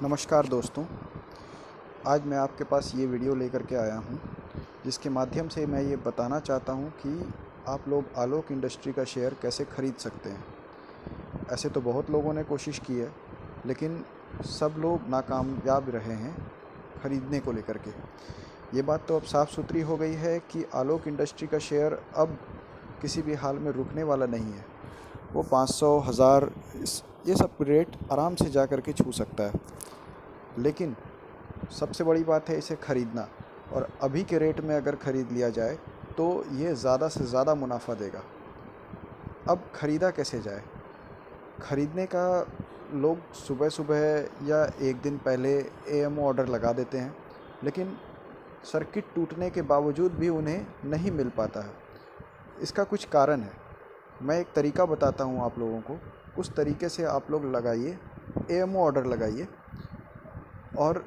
नमस्कार दोस्तों। आज मैं आपके पास ये वीडियो लेकर के आया हूँ जिसके माध्यम से मैं ये बताना चाहता हूँ कि आप लोग आलोक इंडस्ट्री का शेयर कैसे ख़रीद सकते हैं। ऐसे तो बहुत लोगों ने कोशिश की है, लेकिन सब लोग नाकामयाब रहे हैं ख़रीदने को लेकर के। ये बात तो अब साफ़ सुथरी हो गई है कि आलोक इंडस्ट्री का शेयर अब किसी भी हाल में रुकने वाला नहीं है। वो 500 हज़ार ये सब रेट आराम से जा कर के छू सकता है। लेकिन सबसे बड़ी बात है इसे ख़रीदना, और अभी के रेट में अगर ख़रीद लिया जाए तो ये ज़्यादा से ज़्यादा मुनाफा देगा। अब ख़रीदा कैसे जाए? ख़रीदने का लोग सुबह सुबह या एक दिन पहले एएमओ ऑर्डर लगा देते हैं, लेकिन सर्किट टूटने के बावजूद भी उन्हें नहीं मिल पाता है। इसका कुछ कारण है। मैं एक तरीका बताता हूँ आप लोगों को, उस तरीके से आप लोग लगाइए, एएमओ ऑर्डर लगाइए। और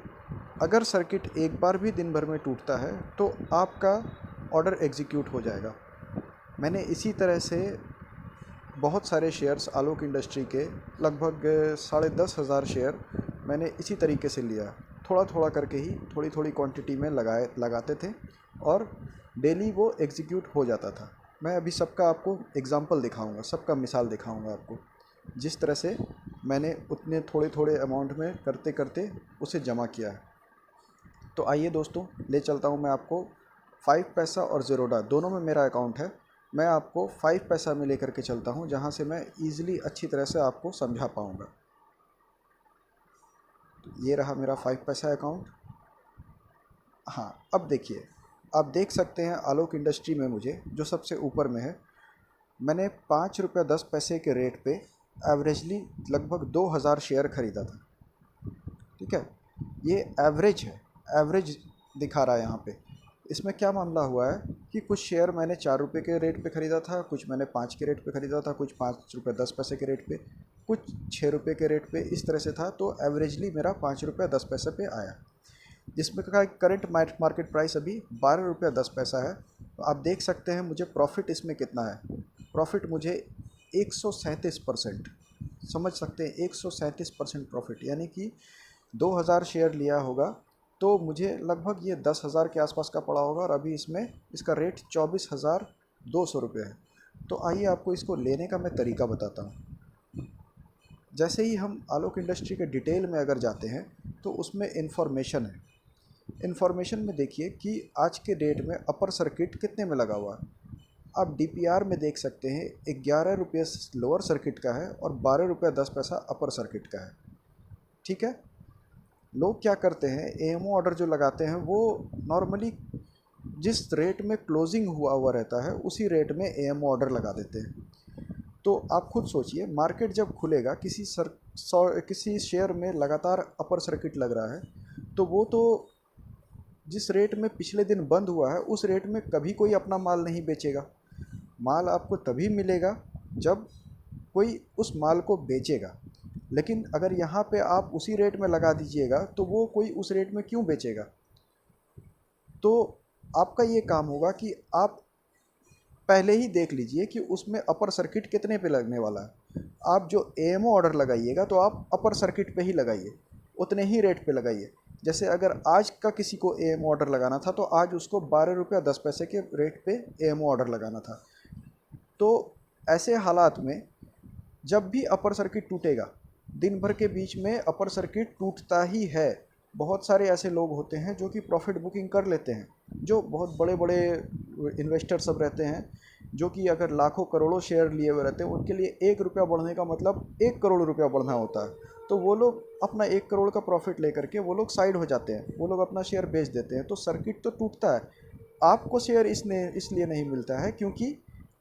अगर सर्किट एक बार भी दिन भर में टूटता है तो आपका ऑर्डर एग्जीक्यूट हो जाएगा। मैंने इसी तरह से बहुत सारे शेयर्स आलोक इंडस्ट्री के, लगभग 10,500 शेयर मैंने इसी तरीके से लिया। थोड़ा थोड़ा करके ही थोड़ी थोड़ी क्वांटिटी में लगाते थे और डेली वो एग्जीक्यूट हो जाता था। मैं अभी सबका आपको एग्जांपल दिखाऊंगा, सबका मिसाल दिखाऊंगा आपको, जिस तरह से मैंने उतने थोड़े थोड़े अमाउंट में करते करते उसे जमा किया है। तो आइए दोस्तों, ले चलता हूँ मैं आपको। 5 पैसा और ज़ीरोधा दोनों में मेरा अकाउंट है। मैं आपको 5 पैसा में लेकर के चलता हूँ, जहाँ से मैं ईज़िली अच्छी तरह से आपको समझा पाऊँगा। तो ये रहा मेरा 5 पैसा अकाउंट। हाँ, अब देखिए, आप देख सकते हैं आलोक इंडस्ट्री में मुझे जो सबसे ऊपर में है, मैंने ₹5.10 के रेट पे एवरेजली लगभग 2,000 शेयर ख़रीदा था। ठीक है, ये एवरेज है, एवरेज दिखा रहा है यहाँ पे। इसमें क्या मामला हुआ है कि कुछ शेयर मैंने ₹4 के रेट पे ख़रीदा था, कुछ मैंने 5 के रेट पे ख़रीदा था, कुछ ₹5.10 के रेट पे, कुछ ₹6 के रेट पे, इस तरह से था। तो एवरेजली मेरा ₹5.10 पे आया, जिसमें का करंट मार्केट प्राइस अभी ₹12.10 है। तो आप देख सकते हैं मुझे प्रॉफिट इसमें कितना है। प्रॉफिट मुझे 137%, समझ सकते हैं, 137% प्रॉफिट, यानी कि 2,000 शेयर लिया होगा तो मुझे लगभग ये 10,000 के आसपास का पड़ा होगा, और अभी इसमें इसका रेट 24,200 रुपये है। तो आइए आपको इसको लेने का मैं तरीका बताता हूँ। जैसे ही हम आलोक इंडस्ट्री के डिटेल में अगर जाते हैं तो उसमें इन्फॉर्मेशन है। इन्फॉर्मेशन में देखिए कि आज के डेट में अपर सर्किट कितने में लगा हुआ है। आप डीपीआर में देख सकते हैं ₹11 लोअर सर्किट का है और ₹12.10 अपर सर्किट का है। ठीक है, लोग क्या करते हैं, एएमओ ऑर्डर जो लगाते हैं वो नॉर्मली जिस रेट में क्लोजिंग हुआ हुआ रहता है उसी रेट में एएमओ ऑर्डर लगा देते हैं। तो आप खुद सोचिए, मार्केट जब खुलेगा, किसी शेयर में लगातार अपर सर्किट लग रहा है, तो वो तो जिस रेट में पिछले दिन बंद हुआ है उस रेट में कभी कोई अपना माल नहीं बेचेगा। माल आपको तभी मिलेगा जब कोई उस माल को बेचेगा। लेकिन अगर यहाँ पे आप उसी रेट में लगा दीजिएगा तो वो कोई उस रेट में क्यों बेचेगा? तो आपका ये काम होगा कि आप पहले ही देख लीजिए कि उसमें अपर सर्किट कितने पे लगने वाला है। आप जो एएमओ ऑर्डर लगाइएगा तो आप अपर सर्किट पे ही लगाइए, उतने ही रेट पे लगाइए। जैसे अगर आज का किसी को एएमओ ऑर्डर लगाना था तो आज उसको ₹12.10 के रेट पे एएमओ ऑर्डर लगाना था। तो ऐसे हालात में जब भी अपर सर्किट टूटेगा, दिन भर के बीच में अपर सर्किट टूटता ही है। बहुत सारे ऐसे लोग होते हैं जो कि प्रॉफिट बुकिंग कर लेते हैं, जो बहुत बड़े बड़े इन्वेस्टर सब रहते हैं, जो कि अगर लाखों करोड़ों शेयर लिए हुए रहते हैं, उनके लिए ₹1 बढ़ने का मतलब ₹1 करोड़ बढ़ना होता है। तो वो लोग अपना 1 करोड़ का प्रॉफिट लेकर के वो लोग साइड हो जाते हैं, वो लोग अपना शेयर बेच देते हैं। तो सर्किट तो टूटता है, आपको शेयर इसलिए नहीं मिलता है क्योंकि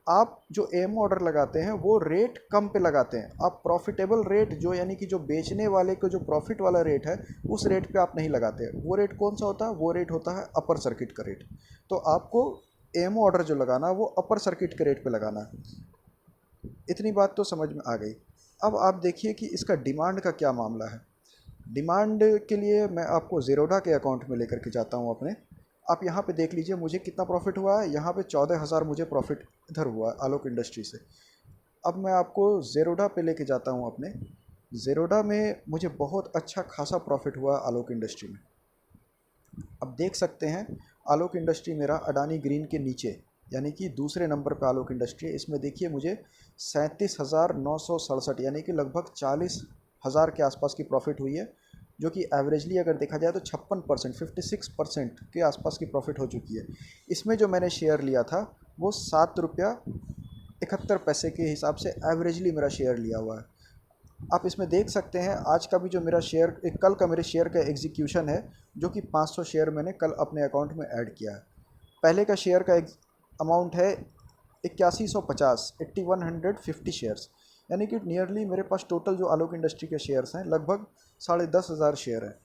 आप जो एम ऑर्डर लगाते हैं वो रेट कम पे लगाते हैं। आप प्रॉफिटेबल रेट, जो यानी कि जो बेचने वाले को जो प्रॉफिट वाला रेट है, उस रेट पे आप नहीं लगाते। वो रेट कौन सा होता है? वो रेट होता है अपर सर्किट का रेट। तो आपको एम ऑर्डर जो लगाना है वो अपर सर्किट के रेट पे लगाना है। इतनी बात तो समझ में आ गई। अब आप देखिए कि इसका डिमांड का क्या मामला है। डिमांड के लिए मैं आपको ज़ीरोधा के अकाउंट में लेकर के जाता हूँ अपने। आप यहाँ पे देख लीजिए मुझे कितना प्रॉफिट हुआ है। यहाँ पे 14,000 मुझे प्रॉफिट इधर हुआ है आलोक इंडस्ट्री से। अब मैं आपको ज़ीरोधा पे लेके जाता हूँ अपने। ज़ेरोडा में मुझे बहुत अच्छा खासा प्रॉफिट हुआ आलोक इंडस्ट्री में। अब देख सकते हैं आलोक इंडस्ट्री मेरा अडानी ग्रीन के नीचे, यानी कि दूसरे नंबर पे आलोक इंडस्ट्री है। इसमें देखिए मुझे 37,967 यानी कि लगभग 40,000 के आसपास की प्रॉफिट हुई है, जो कि एवरेजली अगर देखा जाए तो 56%, 56% के आसपास की प्रॉफिट हो चुकी है। इसमें जो मैंने शेयर लिया था वो 7 रुपया 71 पैसे के हिसाब से एवरेजली मेरा शेयर लिया हुआ है। आप इसमें देख सकते हैं आज का भी जो मेरा शेयर, कल का मेरे शेयर का एग्जीक्यूशन है, जो कि 500 शेयर मैंने कल अपने अकाउंट में ऐड किया है। पहले का शेयर का अमाउंट है 8150, 8150 शेयर्स, यानी कि नियरली मेरे पास टोटल जो आलोक इंडस्ट्री के शेयर्स हैं लगभग 10,500 शेयर हैं।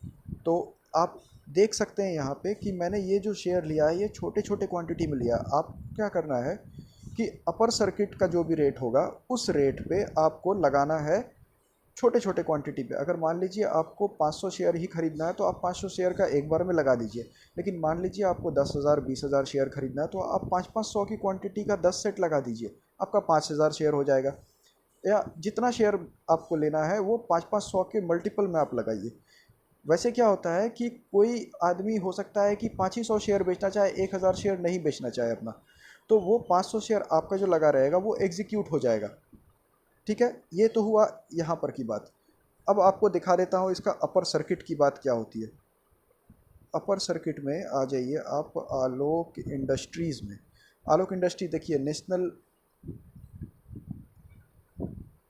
तो आप देख सकते हैं यहाँ पे कि मैंने ये जो शेयर लिया है ये छोटे छोटे क्वांटिटी में लिया। आप क्या करना है कि अपर सर्किट का जो भी रेट होगा उस रेट पे आपको लगाना है छोटे छोटे क्वांटिटी पे। अगर मान लीजिए आपको 500 शेयर ही खरीदना है तो आप 500 शेयर का एक बार में लगा दीजिए। लेकिन मान लीजिए आपको 10,000 20,000 शेयर खरीदना है तो आप 500 की क्वांटिटी का 10 सेट लगा दीजिए, आपका 5,000 शेयर हो जाएगा। या जितना शेयर आपको लेना है वो 500 के मल्टीपल में आप लगाइए। वैसे क्या होता है कि कोई आदमी हो सकता है कि 500 शेयर बेचना चाहे, 1,000 शेयर नहीं बेचना चाहे अपना, तो वो 500 शेयर आपका जो लगा रहेगा वो एग्जीक्यूट हो जाएगा। ठीक है, ये तो हुआ यहाँ पर की बात। अब आपको दिखा देता हूँ इसका अपर सर्किट की बात क्या होती है। अपर सर्किट में आ जाइए आप आलोक इंडस्ट्रीज़ में। आलोक इंडस्ट्री देखिए नेशनल,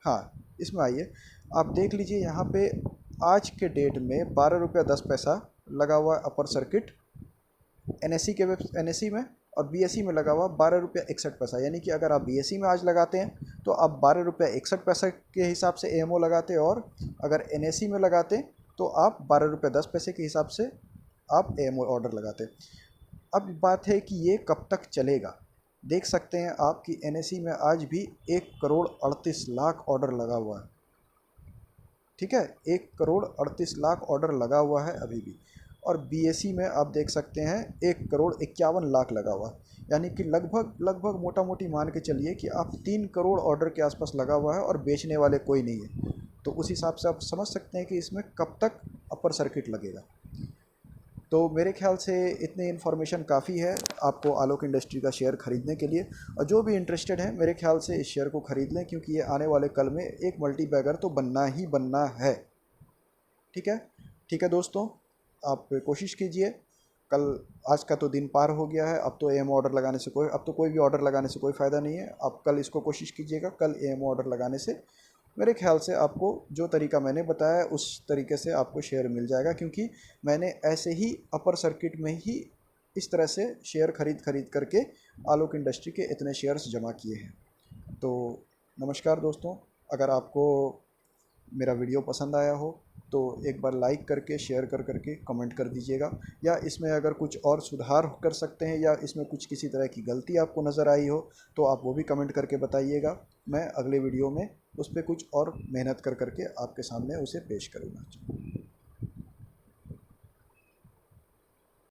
हाँ इसमें आइए, आप देख लीजिए यहाँ पे आज के डेट में 12 रुपया 10 पैसा लगा हुआ है अपर सर्किट एनएससी के वेब एनएससी में, और बीएसई में लगा हुआ 12 रुपया 61 पैसा। यानी कि अगर आप बीएसई में आज लगाते हैं तो आप 12 रुपया 61 पैसा के हिसाब से एएमओ लगाते, और अगर एनएससी में लगाते तो आप 12 रुपया 10 पैसे के हिसाब से आप एएमओ ऑर्डर लगाते। अब बात है कि ये कब तक चलेगा। देख सकते हैं आप कि एनएससी में आज भी 1,38,00,000 ऑर्डर लगा हुआ है। ठीक है, 1,38,00,000 ऑर्डर लगा हुआ है अभी भी। और बीएसई में आप देख सकते हैं 1,51,00,000 लगा हुआ है। यानी कि लगभग लगभग मोटा मोटी मान के चलिए कि आप 3 करोड़ ऑर्डर के आसपास लगा हुआ है और बेचने वाले कोई नहीं है। तो उस हिसाब से आप समझ सकते हैं कि इसमें कब तक अपर सर्किट लगेगा। तो मेरे ख्याल से इतनी इन्फॉर्मेशन काफ़ी है आपको आलोक इंडस्ट्री का शेयर ख़रीदने के लिए। और जो भी इंटरेस्टेड है मेरे ख्याल से इस शेयर को ख़रीद लें, क्योंकि ये आने वाले कल में एक मल्टी बैगर तो बनना ही बनना है। ठीक है, ठीक है दोस्तों, आप कोशिश कीजिए। कल, आज का तो दिन पार हो गया है, अब तो एएमओ ऑर्डर लगाने से अब तो कोई भी ऑर्डर लगाने से कोई फ़ायदा नहीं है। आप कल इसको कोशिश कीजिएगा, कल एएमओ ऑर्डर लगाने से मेरे ख्याल से आपको जो तरीका मैंने बताया उस तरीके से आपको शेयर मिल जाएगा। क्योंकि मैंने ऐसे ही अपर सर्किट में ही इस तरह से शेयर खरीद खरीद करके आलोक इंडस्ट्री के इतने शेयर्स जमा किए हैं। तो नमस्कार दोस्तों, अगर आपको मेरा वीडियो पसंद आया हो तो एक बार लाइक करके, शेयर कर करके कमेंट कर दीजिएगा। या इसमें अगर कुछ और सुधार कर सकते हैं या इसमें कुछ किसी तरह की गलती आपको नज़र आई हो तो आप वो भी कमेंट करके बताइएगा। मैं अगले वीडियो में उस पर कुछ और मेहनत कर करके आपके सामने उसे पेश करूँगा।